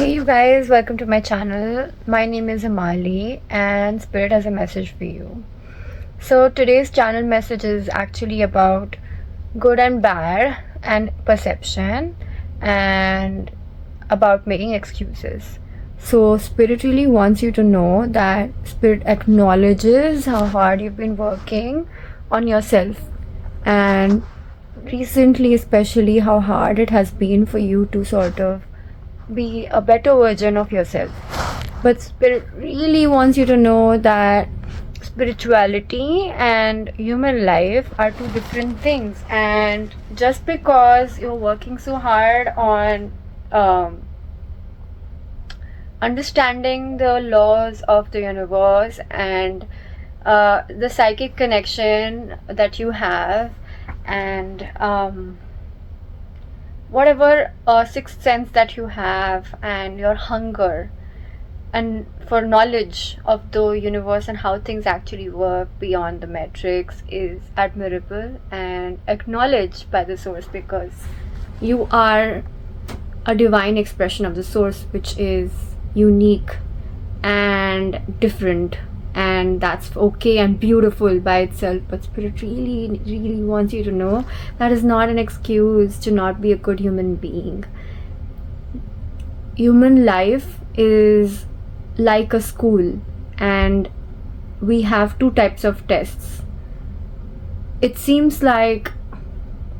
Hey you guys, welcome to my channel. My name is Himali and Spirit has a message for you. So today's channel message is actually about good and bad and perception and about making excuses. So Spirit really wants you to know that Spirit acknowledges how hard you've been working on yourself, and recently especially how hard it has been for you to sort of be a better version of yourself. But Spirit really wants you to know that spirituality and human life are two different things. And just because you're working so hard on understanding the laws of the universe and the psychic connection that you have, and whatever sixth sense that you have, and your hunger and for knowledge of the universe and how things actually work beyond the metrics is admirable and acknowledged by the source, because you are a divine expression of the source, which is unique and different, and that's okay and beautiful by itself. But Spirit really wants you to know that is not an excuse to not be a good human being. Human life is like a school, and we have two types of tests. It seems like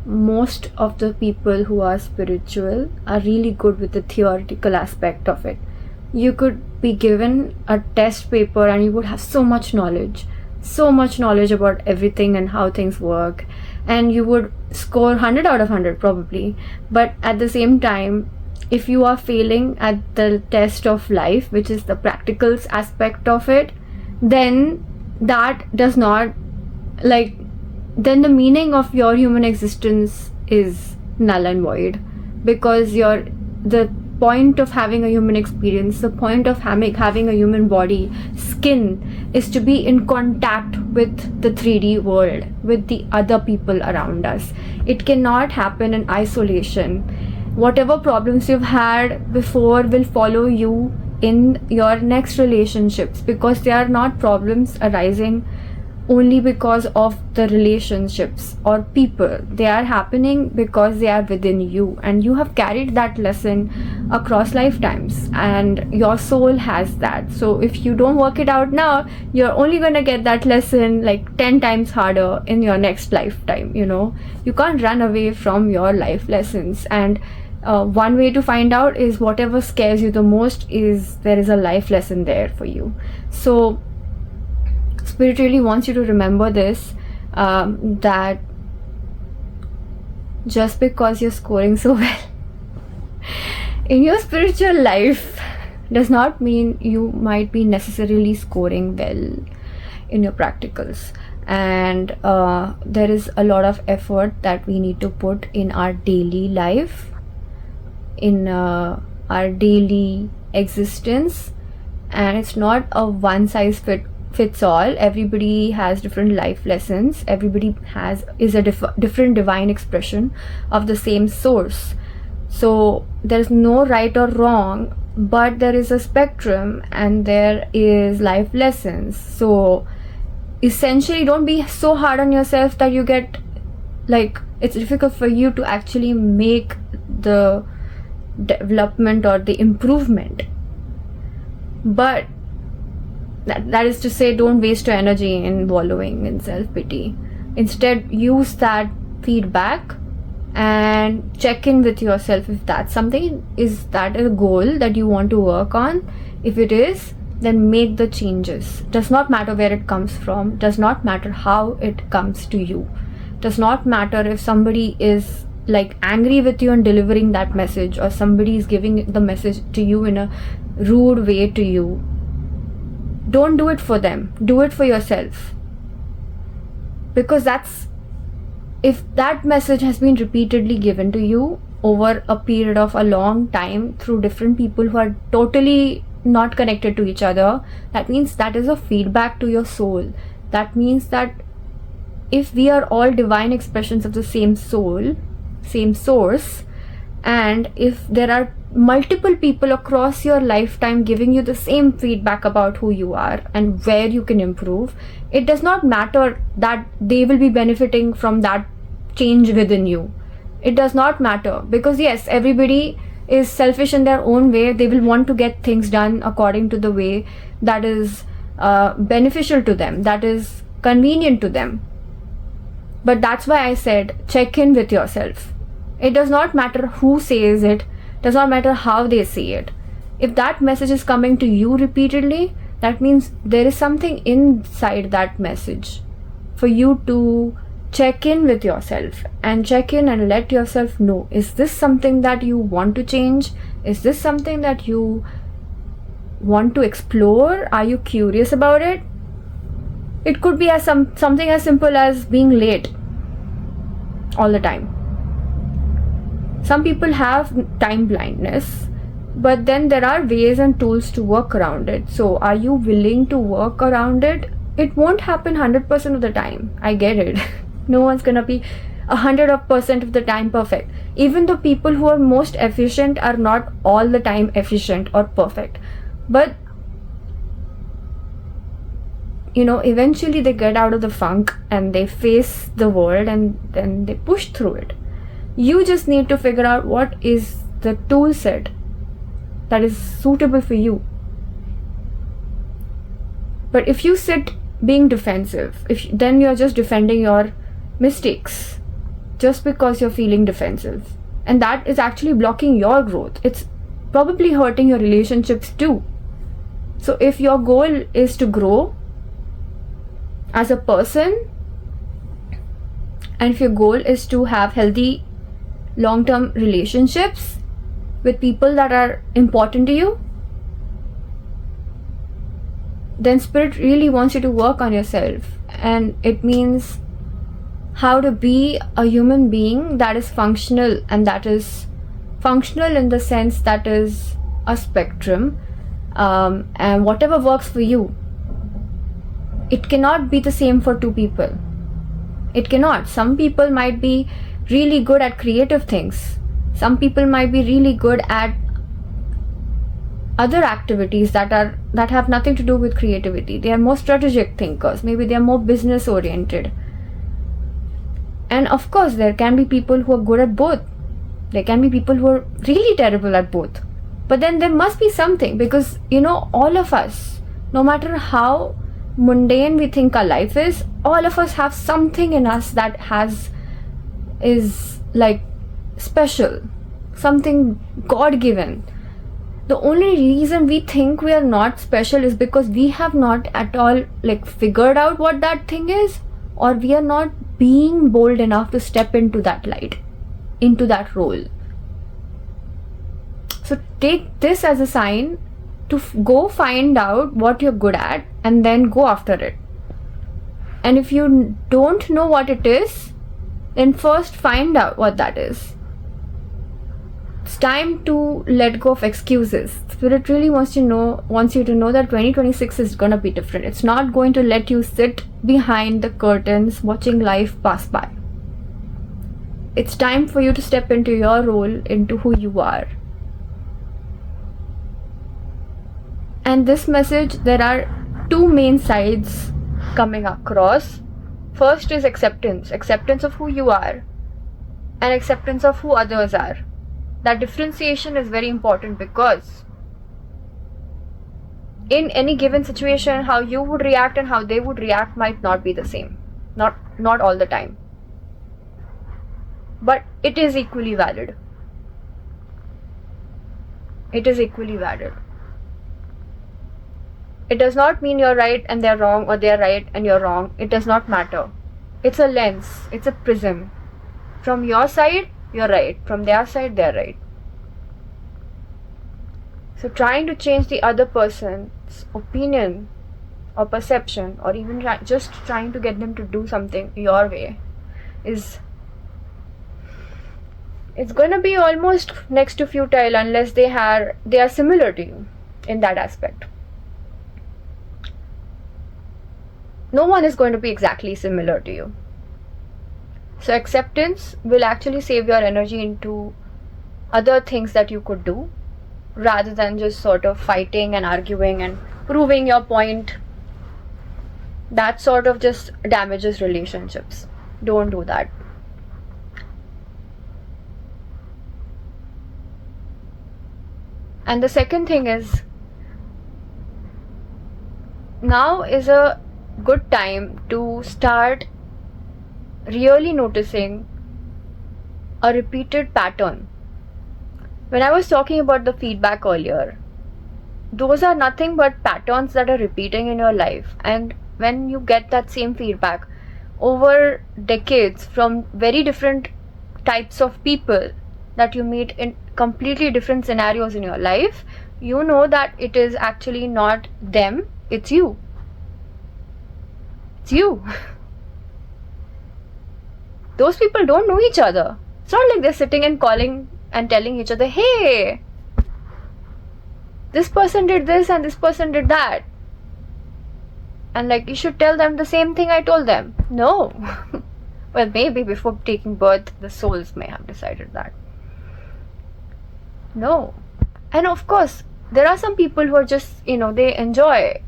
most of the people who are spiritual are really good with the theoretical aspect of it. You could be given a test paper and you would have so much knowledge about everything and how things work, and you would score 100 out of 100 probably. But at the same time, if you are failing at the test of life, which is the practicals aspect of it, then that does not, like, then the meaning of your human existence is null and void, because the point of having a human experience, the point of having a human body, skin, is to be in contact with the 3D world, with the other people around us. It cannot happen in isolation. Whatever problems you've had before will follow you in your next relationships, because they are not problems arising only because of the relationships or people. They are happening because they are within you, and you have carried that lesson across lifetimes, and your soul has that. So if you don't work it out now, you're only going to get that lesson like 10 times harder in your next lifetime. You can't run away from your life lessons, and one way to find out is whatever scares you the most, is there is a life lesson there for you. So Spirit really wants you to remember this, that just because you're scoring so well in your spiritual life does not mean you might be necessarily scoring well in your practicals. And there is a lot of effort that we need to put in our daily life, in our daily existence, and it's not a one size fits all. Everybody has different life lessons. Everybody is a different divine expression of the same source. So there's no right or wrong, but there is a spectrum and there is life lessons. So essentially, don't be so hard on yourself that you get, like, it's difficult for you to actually make the development or the improvement. But that is to say, don't waste your energy in wallowing in self-pity. Instead, use that feedback and check in with yourself. If that's something, is that a goal that you want to work on? If it is, then make the changes. Does not matter where it comes from, does not matter how it comes to you, does not matter if somebody is like angry with you and delivering that message, or somebody is giving the message to you in a rude way to you. Don't do it for them, do it for yourself. Because if that message has been repeatedly given to you over a period of a long time through different people who are totally not connected to each other, that means that is a feedback to your soul. That means that if we are all divine expressions of the same soul, same source, and if there are multiple people across your lifetime giving you the same feedback about who you are and where you can improve, it does not matter that they will be benefiting from that change within you. It does not matter, because yes, everybody is selfish in their own way. They will want to get things done according to the way that is beneficial to them, that is convenient to them. But that's why I said check in with yourself. It does not matter who says it, does not matter how they say it. If that message is coming to you repeatedly, that means there is something inside that message for you to check in with yourself and check in and let yourself know, is this something that you want to change? Is this something that you want to explore? Are you curious about it? It could be as something as simple as being late all the time. Some people have time blindness, but then there are ways and tools to work around it. So are you willing to work around it? It won't happen 100% of the time. I get it. No one's gonna be 100% of the time perfect. Even the people who are most efficient are not all the time efficient or perfect. But eventually they get out of the funk and they face the world and then they push through it. You just need to figure out what is the tool set that is suitable for you. But if you sit being defensive, then you're just defending your mistakes just because you're feeling defensive, and that is actually blocking your growth. It's probably hurting your relationships too. So if your goal is to grow as a person, and if your goal is to have healthy long-term relationships with people that are important to you, then Spirit really wants you to work on yourself. And it means how to be a human being that is functional, and that is functional in the sense that is a spectrum, and whatever works for you. It cannot be the same for two people. It cannot. Some people might be really good at creative things. Some people might be really good at other activities that have nothing to do with creativity. They are more strategic thinkers. Maybe they are more business oriented. And of course, there can be people who are good at both. There can be people who are really terrible at both. But then there must be something, because all of us, no matter how mundane we think our life is, all of us have something in us that is like special, something God-given. The only reason we think we are not special is because we have not at all figured out what that thing is, or we are not being bold enough to step into that light, into that role. So take this as a sign to go find out what you're good at and then go after it. And if you don't know what it is, then first find out what that is. It's time to let go of excuses. Spirit really wants you to know that 2026 is gonna be different. It's not going to let you sit behind the curtains watching life pass by. It's time for you to step into your role, into who you are. And this message, there are two main sides coming across. First is acceptance of who you are, and acceptance of who others are. That differentiation is very important, because in any given situation, how you would react and how they would react might not be the same. Not all the time. But it is equally valid. It is equally valid. It does not mean you're right and they're wrong, or they're right and you're wrong. It does not matter. It's a lens. It's a prism. From your side, you're right. From their side, they're right. So trying to change the other person's opinion or perception, or even just trying to get them to do something your way, it's going to be almost next to futile unless they are similar to you in that aspect. No one is going to be exactly similar to you. So acceptance will actually save your energy into other things that you could do, rather than just sort of fighting and arguing and proving your point. That sort of just damages relationships. Don't do that. And the second thing is, now is a good time to start really noticing a repeated pattern. When I was talking about the feedback earlier, those are nothing but patterns that are repeating in your life. And when you get that same feedback over decades from very different types of people that you meet in completely different scenarios in your life, you know that it is actually not them, it's you. It's you. Those people don't know each other. It's not like they're sitting and calling and telling each other, hey, this person did this and this person did that, and like you should tell them the same thing I told them. No. Well, maybe before taking birth the souls may have decided that. No. And of course there are some people who are just, they enjoy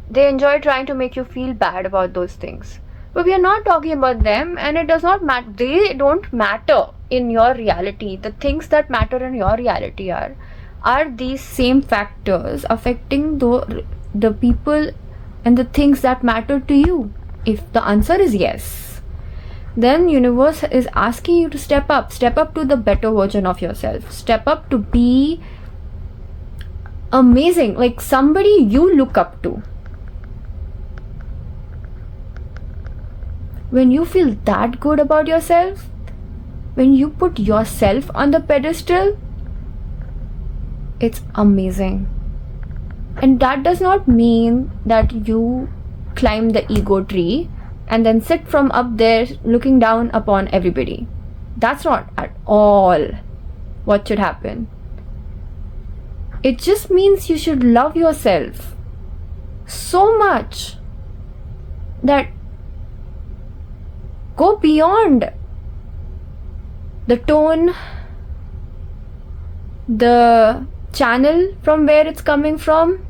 trying to make you feel bad about those things. But we are not talking about them, and it does not matter. They don't matter in your reality. The things that matter in your reality are these same factors affecting the people and the things that matter to you. If the answer is yes, then universe is asking you to step up to the better version of yourself, step up to be amazing, like somebody you look up to. When you feel that good about yourself, when you put yourself on the pedestal, it's amazing. And that does not mean that you climb the ego tree and then sit from up there looking down upon everybody. That's not at all what should happen. It just means you should love yourself so much that go beyond the tone, the channel from where it's coming from.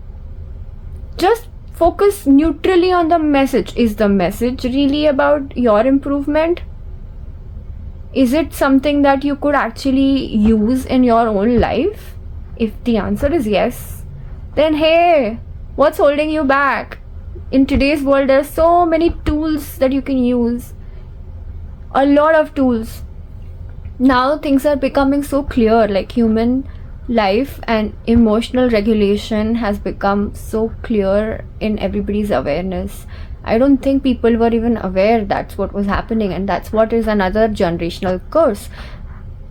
Just focus neutrally on the message. Is the message really about your improvement? Is it something that you could actually use in your own life? If the answer is yes, then hey, what's holding you back? In today's world, there's so many tools that you can use. A lot of tools. Now things are becoming so clear, like human life and emotional regulation has become so clear in everybody's awareness. I don't think people were even aware that's what was happening, and that's what is another generational curse.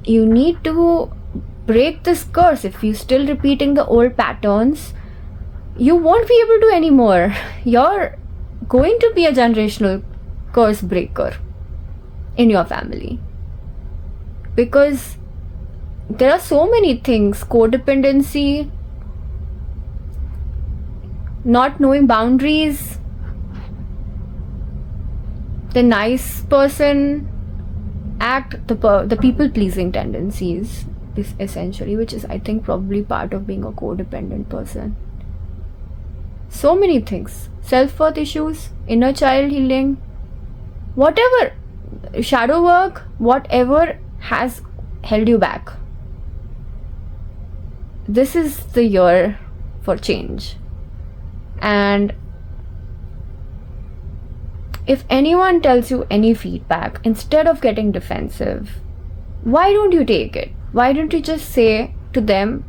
You need to break this curse. If you're still repeating the old patterns, you won't be able to anymore. You're going to be a generational curse breaker in your family, because there are so many things: codependency, not knowing boundaries, the nice person act, the people pleasing tendencies is essentially, which is I think probably part of being a codependent person. So many things: self-worth issues, inner child healing, whatever, shadow work, whatever has held you back. This is the year for change. And if anyone tells you any feedback, instead of getting defensive, why don't you take it? Why don't you just say to them,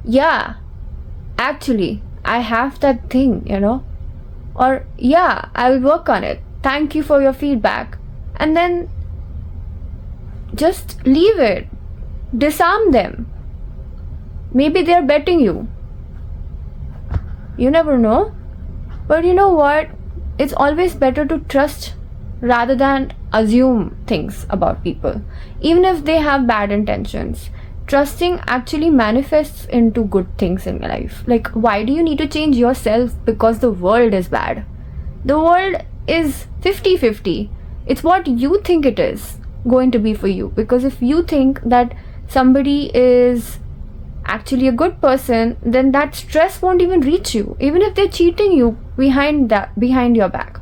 yeah, actually I have that thing, or yeah, I'll work on it, thank you for your feedback, and then just leave it. Disarm them. Maybe they're betting you. You never know. But you know what? It's always better to trust rather than assume things about people, even if they have bad intentions. Trusting actually manifests into good things in life. Like, why do you need to change yourself because the world is bad? The world is 50-50. It's what you think it is going to be for you. Because if you think that somebody is actually a good person, then that stress won't even reach you. Even if they're cheating you behind your back,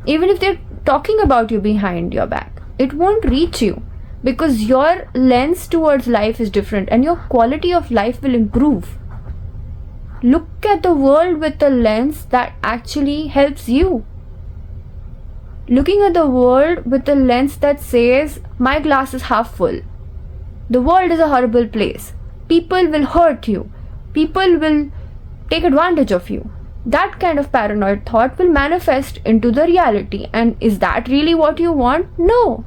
even if they're talking about you behind your back, it won't reach you, because your lens towards life is different and your quality of life will improve. Look at the world with a lens that actually helps you. Looking at the world with a lens that says, my glass is half full. The world is a horrible place. People will hurt you. People will take advantage of you. That kind of paranoid thought will manifest into the reality. And is that really what you want? No.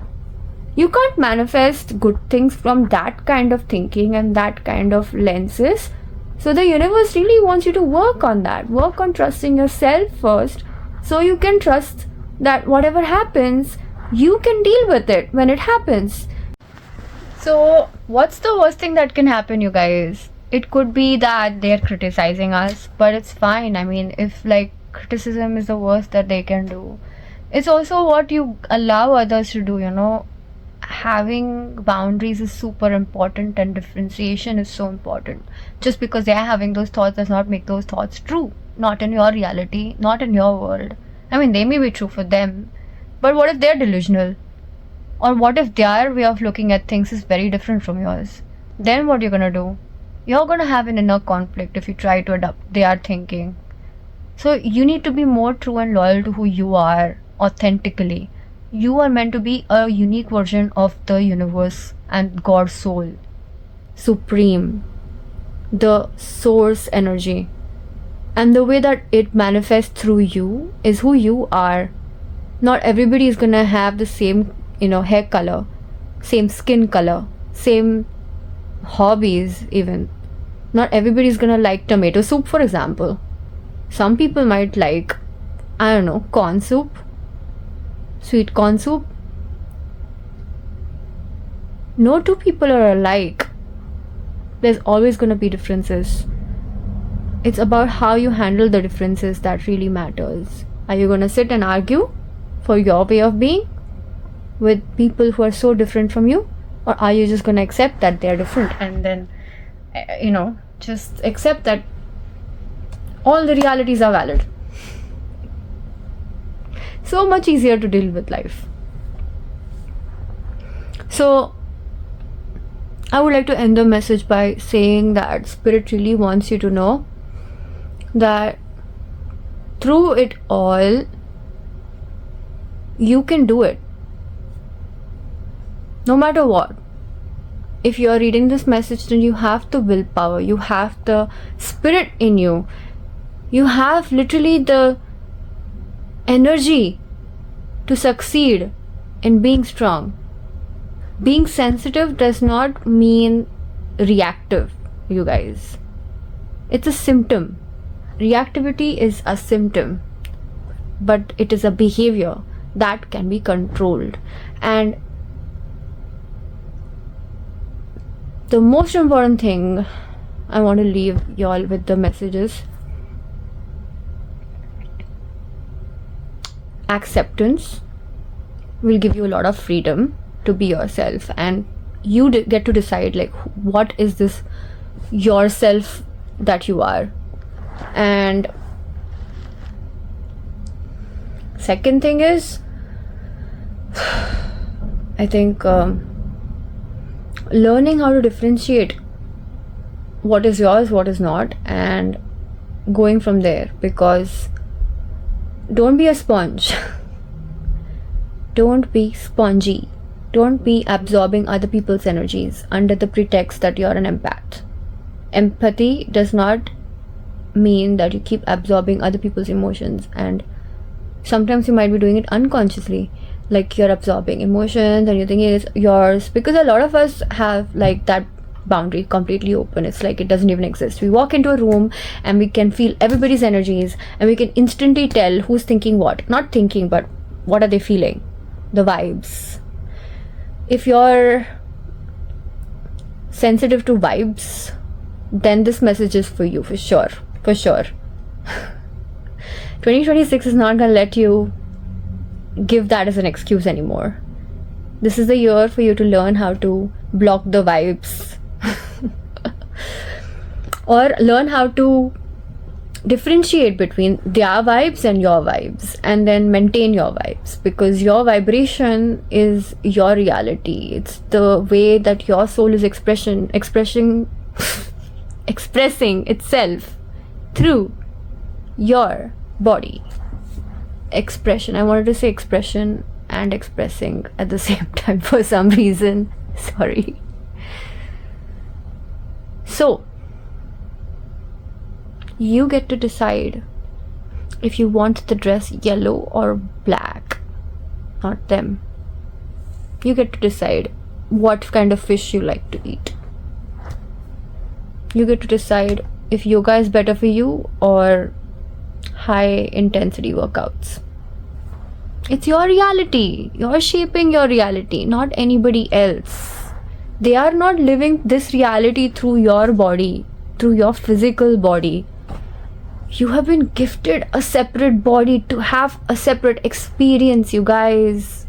You can't manifest good things from that kind of thinking and that kind of lenses. So the universe really wants you to work on that. Work on trusting yourself first, so you can trust that whatever happens, you can deal with it when it happens. So what's the worst thing that can happen, you guys? It could be that they're criticizing us, but it's fine. I mean, if like criticism is the worst that they can do, it's also what you allow others to do, you know. Having boundaries is super important, and differentiation is so important. Just because they're having those thoughts does not make those thoughts true. Not in your reality, not in your world. I mean, they may be true for them, but what if they're delusional? Or what if their way of looking at things is very different from yours? Then what you're gonna do? You're gonna have an inner conflict if you try to adopt their thinking. So you need to be more true and loyal to who you are authentically. You are meant to be a unique version of the universe and God's soul. Supreme. The source energy. And the way that it manifests through you is who you are. Not everybody is gonna have the same, hair color, same skin color, same hobbies even. Not everybody is gonna like tomato soup, for example. Some people might like, corn soup, sweet corn soup. No two people are alike. There's always gonna be differences. It's about how you handle the differences that really matters. Are you gonna sit and argue for your way of being with people who are so different from you? Or are you just gonna accept that they're different and then, just accept that all the realities are valid? So much easier to deal with life. So I would like to end the message by saying that Spirit really wants you to know that through it all, you can do it. No matter what. If you are reading this message, then you have the willpower, you have the spirit in you, you have literally the energy to succeed in being strong. Being sensitive does not mean reactive, you guys. It's a symptom. Reactivity is a symptom, but it is a behavior that can be controlled. And the most important thing I want to leave y'all with the messages: acceptance will give you a lot of freedom to be yourself, and you get to decide like what is this yourself that you are. And second thing is, I think learning how to differentiate what is yours, what is not, and going from there. Because don't be a sponge. Don't be spongy. Don't be absorbing other people's energies under the pretext that you're an empath. Empathy does not mean that you keep absorbing other people's emotions, and sometimes you might be doing it unconsciously, like you're absorbing emotions and you think it's yours, because a lot of us have like that boundary completely open. It's like it doesn't even exist. We walk into a room and we can feel everybody's energies, and we can instantly tell who's thinking what. Not thinking, but what are they feeling, the vibes. If you're sensitive to vibes, then this message is for you, for sure. 2026 is not gonna let you give that as an excuse anymore. This is the year for you to learn how to block the vibes. or learn how to differentiate between their vibes and your vibes, and then maintain your vibes, because your vibration is your reality. It's the way that your soul is expressing itself through your body. Expression, I wanted to say expression and expressing at the same time for some reason. Sorry. So you get to decide if you want the dress yellow or black, not them. You get to decide what kind of fish you like to eat. You get to decide if yoga is better for you or high intensity workouts. It's your reality. You're shaping your reality, not anybody else. They are not living this reality through your body, through your physical body. You have been gifted a separate body to have a separate experience, you guys.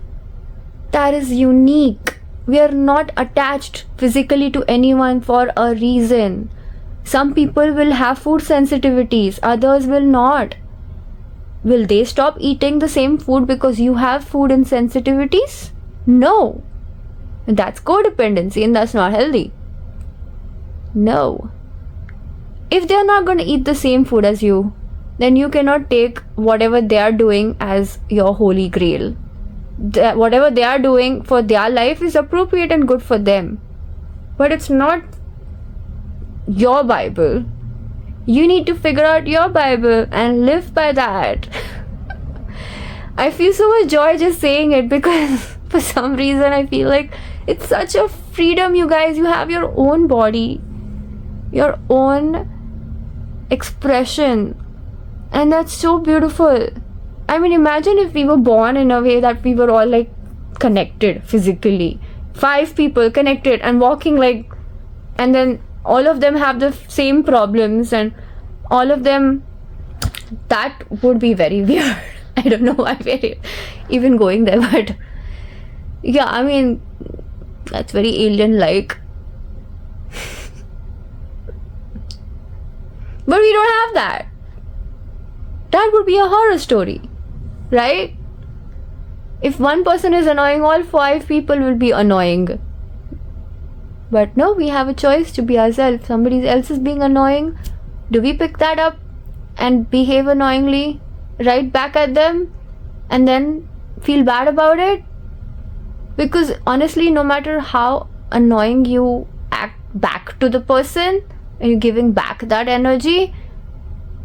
That is unique. We are not attached physically to anyone for a reason. Some people will have food sensitivities, others will not. Will they stop eating the same food because you have food insensitivities? No. That's codependency and that's not healthy. No. If they're not going to eat the same food as you, then you cannot take whatever they are doing as your holy grail. Whatever they are doing for their life is appropriate and good for them. But it's not your Bible. You need to figure out your Bible and live by that. I feel so much joy just saying it, because for some reason I feel like it's such a freedom, you guys. You have your own body, your own expression, and that's so beautiful. I mean, imagine if we were born in a way that we were all like connected physically, 5 people connected and walking like, and then all of them have the same problems and all of them. That would be very weird. I don't know why we're even going there, but yeah, I mean, that's very alien like. But we don't have that. That would be a horror story, right? If one person is annoying, all 5 people will be annoying. But no, we have a choice to be ourselves. Somebody else is being annoying. Do we pick that up and behave annoyingly right back at them and then feel bad about it? Because honestly, no matter how annoying you act back to the person and you're giving back that energy,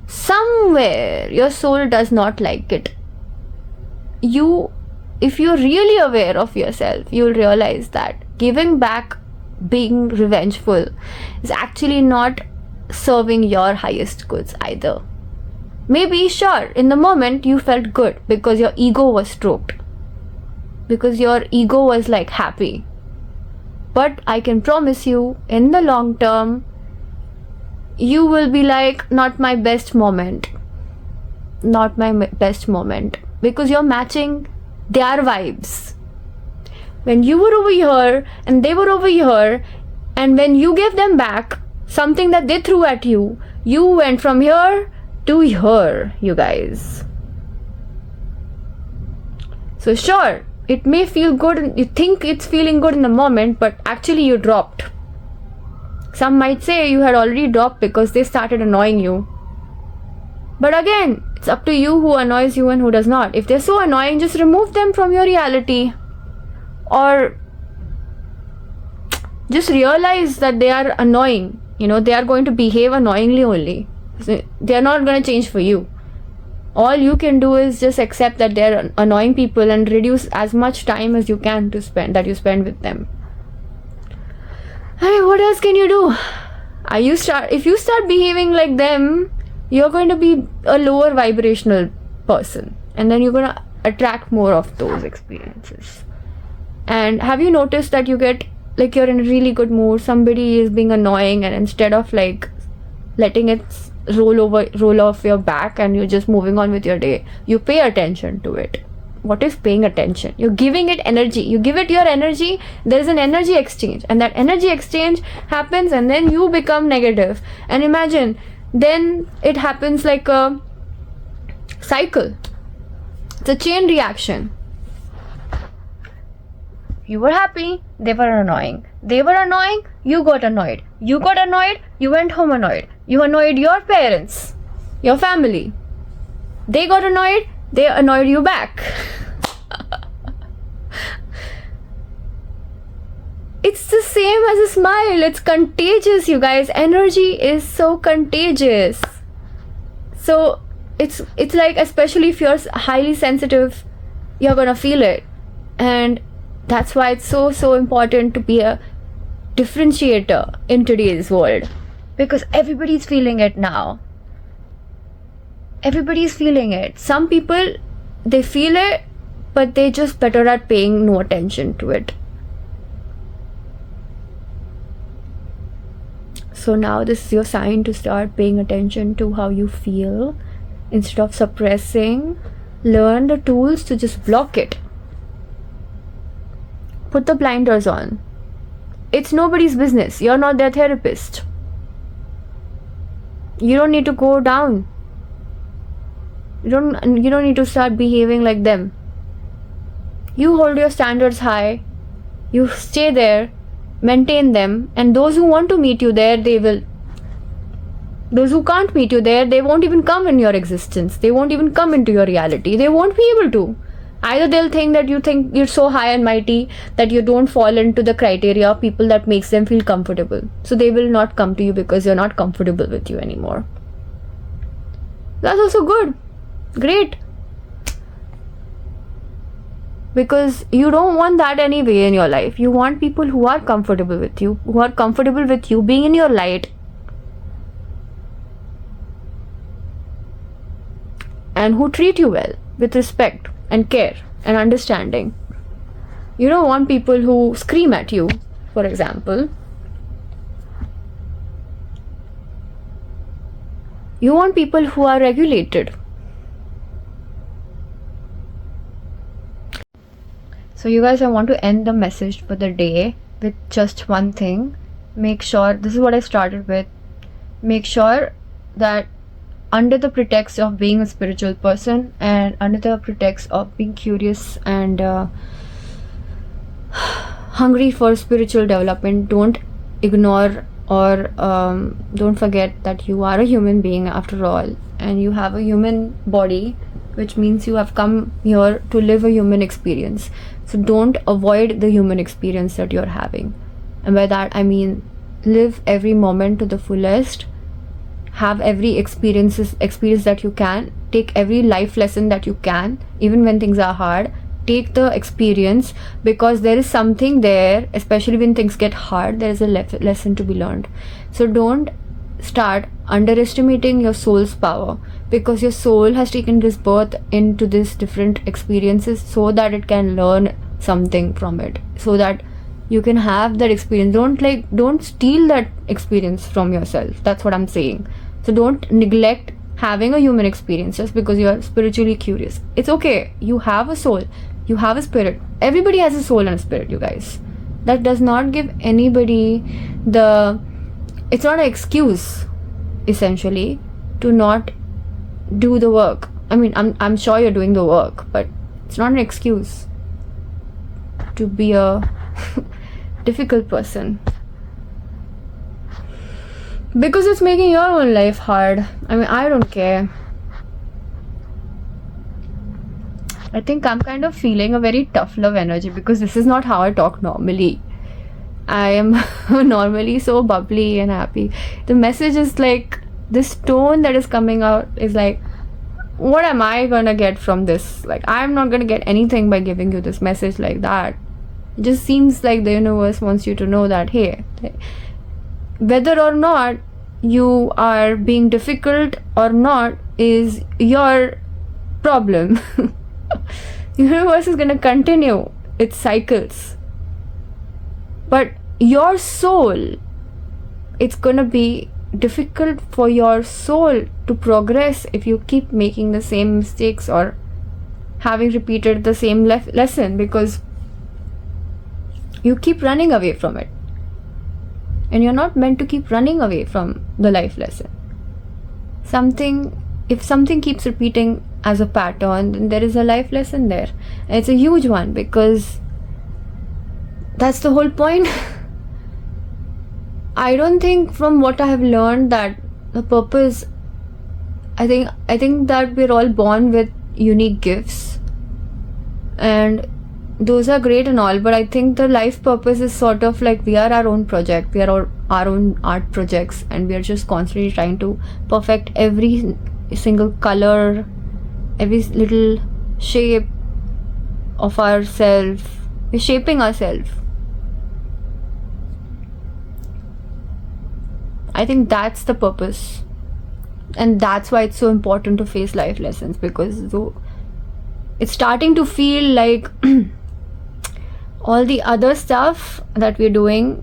somewhere your soul does not like it. If you're really aware of yourself, you'll realize that giving back, being revengeful, is actually not serving your highest goods either. Maybe, sure, in the moment you felt good because your ego was stroked, because your ego was like happy. But I can promise you, in the long term, you will be like, not my best moment. Not my best moment. Because you're matching their vibes. When you were over here and they were over here, and when you gave them back something that they threw at you, you went from here to here, you guys. So sure, it may feel good, you think it's feeling good in the moment, but actually you dropped. Some might say you had already dropped because they started annoying you. But again, it's up to you who annoys you and who does not. If they're so annoying, just remove them from your reality. Or just realize that they are annoying. They are going to behave annoyingly only. They are not going to change for you. All you can do is just accept that they're annoying people and reduce as much time as you can to spend with them. I mean, what else can you do? If you start behaving like them, you're going to be a lower vibrational person, and then you're going to attract more of those experiences. And have you noticed that you get, like, you're in a really good mood, somebody is being annoying, and instead of like letting it roll off your back and you're just moving on with your day, you pay attention to it. what is paying attention? You're giving it energy. You give it your energy, there is an energy exchange, and that energy exchange happens, and then you become negative. And imagine, then it happens like a cycle. It's a chain reaction. You were happy, they were annoying. They were annoying, you got annoyed. You got annoyed, you went home annoyed. You annoyed your parents, your family. They got annoyed, they annoyed you back. It's the same as a smile. It's contagious, you guys. Energy is so contagious. So it's like, especially if you're highly sensitive, you're gonna feel it. And that's why it's so important to be a differentiator in today's world, because everybody's feeling it now. Everybody's feeling it. Some people, they feel it, but they just better at paying no attention to it. So now this is your sign to start paying attention to how you feel. Instead of suppressing, learn the tools to just block it. Put the blinders on. It's nobody's business. You're not their therapist. You don't need to go down. You don't need to start behaving like them. You hold your standards high. You stay there, maintain them, and those who want to meet you there, they will. Those who can't meet you there, they won't even come in your existence. They won't even come into your reality. They won't be able to. Either they'll think that you think you're so high and mighty that you don't fall into the criteria of people that makes them feel comfortable. So they will not come to you because you're not comfortable with you anymore. That's also good. Great. Because you don't want that anyway in your life. You want people who are comfortable with you, who are comfortable with you being in your light, and who treat you well with respect and care and understanding. You don't want people who scream at you, for example. You want people who are regulated. So you guys, I want to end the message for the day with just one thing. Make sure, this is what I started with, make sure that under the pretext of being a spiritual person and under the pretext of being curious and hungry for spiritual development, don't ignore or don't forget that you are a human being after all, and you have a human body, which means you have come here to live a human experience. So don't avoid the human experience that you're having, and by that I mean live every moment to the fullest. Have every experience that you can. Take every life lesson that you can, even when things are hard. Take the experience, because there is something there, especially when things get hard, there is a lesson to be learned. So don't start underestimating your soul's power, because your soul has taken this birth into these different experiences so that it can learn something from it, so that you can have that experience. Don't steal that experience from yourself. That's what I'm saying. So don't neglect having a human experience just because you are spiritually curious. It's okay. You have a soul. You have a spirit. Everybody has a soul and a spirit, you guys. That does not give anybody it's not an excuse, essentially, to not do the work. I mean, I'm sure you're doing the work, but it's not an excuse to be a difficult person, because it's making your own life hard. I mean, I don't care. I think I'm kind of feeling a very tough love energy, because this is not how I talk normally. I am normally so bubbly and happy. The message is like, this tone that is coming out is like, what am I gonna get from this? Like, I'm not gonna get anything by giving you this message like that. It just seems like the universe wants you to know that, hey, whether or not you are being difficult or not is your problem. The universe is gonna continue its cycles, but your soul, it's gonna be difficult for your soul to progress if you keep making the same mistakes or having repeated the same lesson, because you keep running away from it, and you're not meant to keep running away from the life lesson. If something keeps repeating as a pattern, then there is a life lesson there, and it's a huge one, because that's the whole point. I don't think, from what I have learned, that the purpose, I think that we're all born with unique gifts, and those are great and all, but I think the life purpose is sort of like we are our own project, we are our own art projects, and we are just constantly trying to perfect every single color, every little shape of ourselves. We're shaping ourselves. I think that's the purpose, and that's why it's so important to face life lessons, because though it's starting to feel like all the other stuff that we're doing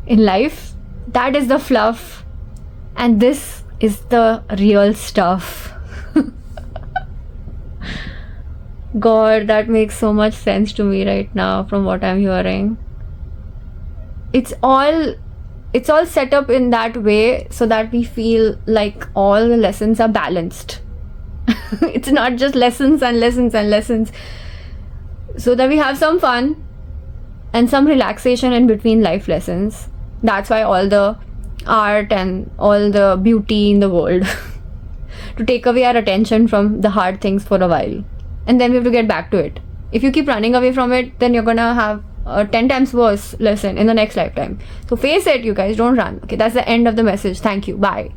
in life, that is the fluff, and this is the real stuff. God, that makes so much sense to me right now from what I'm hearing. It's all set up in that way so that we feel like all the lessons are balanced. It's not just lessons and lessons and lessons, so that we have some fun and some relaxation in between life lessons. That's why all the art and all the beauty in the world, to take away our attention from the hard things for a while, and then we have to get back to it. If you keep running away from it, then you're gonna have a 10 times worse lesson in the next lifetime. So face it, you guys, don't run. Okay, that's the end of the message. Thank you. Bye.